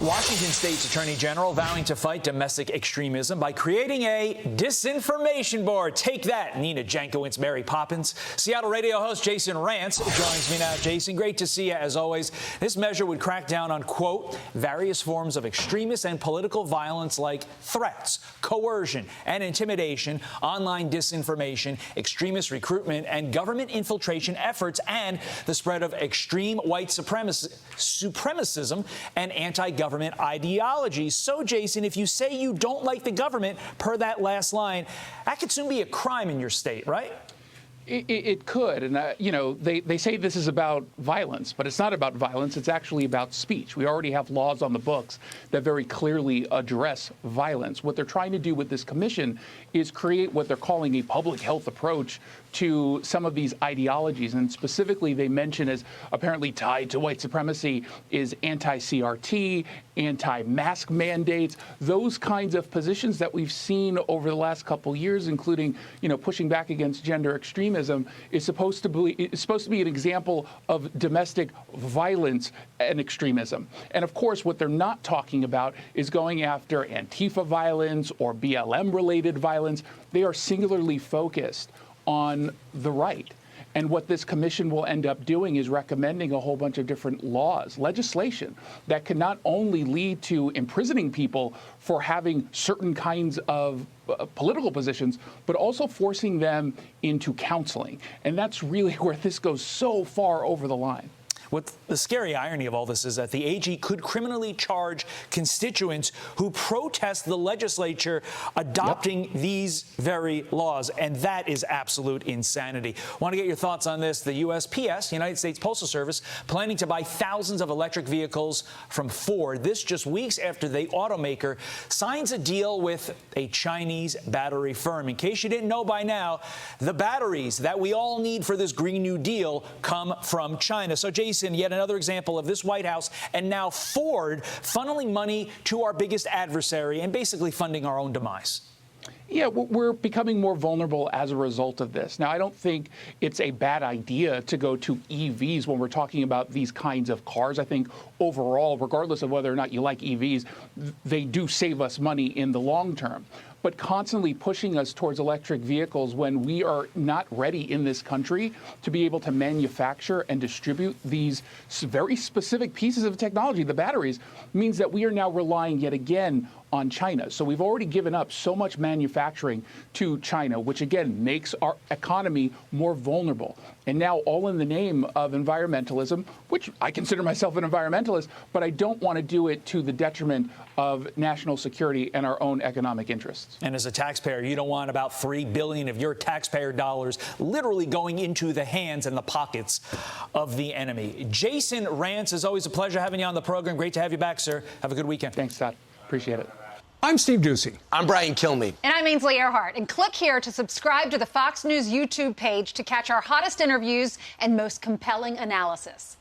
Washington State's Attorney General vowing to fight domestic extremism by creating a disinformation board. Take that, Nina Jankowicz, Mary Poppins. Seattle radio host Jason Rantz joins me now. Jason, great to see you as always. This measure would crack down on, quote, various forms of extremist and political violence like threats, coercion and intimidation, online disinformation, extremist recruitment and government infiltration efforts, and the spread of extreme white supremacism and anti-government ideology. So, Jason, if you say you don't like the government, per that last line, that could soon be a crime in your state, right? It could. And, they say this is about violence, but it's not about violence. It's actually about speech. We already have laws on the books that very clearly address violence. What they're trying to do with this commission is create what they're calling a public health approach to some of these ideologies. And specifically, they mention as apparently tied to white supremacy is anti-CRT, anti-mask mandates, those kinds of positions that we've seen over the last couple years, including, pushing back against gender extremism, is supposed to be an example of domestic violence and extremism. And of course, what they're not talking about is going after Antifa violence or BLM-related violence. They are singularly focused on the right. And what this commission will end up doing is recommending a whole bunch of different laws, legislation that can not only lead to imprisoning people for having certain kinds of political positions, but also forcing them into counseling. And that's really where this goes so far over the line. What the scary irony of all this is that the AG could criminally charge constituents who protest the legislature adopting these very laws, and that is absolute insanity. Want to get your thoughts on this? The USPS, United States Postal Service, planning to buy thousands of electric vehicles from Ford. This just weeks after the automaker signs a deal with a Chinese battery firm. In case you didn't know by now, the batteries that we all need for this Green New Deal come from China. So, Jason, yet another example of this White House and now Ford funneling money to our biggest adversary and basically funding our own demise. Yeah, we're becoming more vulnerable as a result of this. Now, I don't think it's a bad idea to go to EVs when we're talking about these kinds of cars. I think overall, regardless of whether or not you like EVs, they do save us money in the long term. But constantly pushing us towards electric vehicles when we are not ready in this country to be able to manufacture and distribute these very specific pieces of technology, the batteries, means that we are now relying yet again on China. So we've already given up so much manufacturing to China, which again makes our economy more vulnerable. And now all in the name of environmentalism, which I consider myself an environmentalist, but I don't want to do it to the detriment of national security and our own economic interests. And as a taxpayer, you don't want about $3 billion of your taxpayer dollars literally going into the hands and the pockets of the enemy. Jason Rantz, it's always a pleasure having you on the program. Great to have you back, sir. Have a good weekend. Thanks, Todd. Appreciate it. I'm Steve Ducey. I'm Brian Kilmeade. And I'm Ainsley Earhart. And click here to subscribe to the Fox News YouTube page to catch our hottest interviews and most compelling analysis.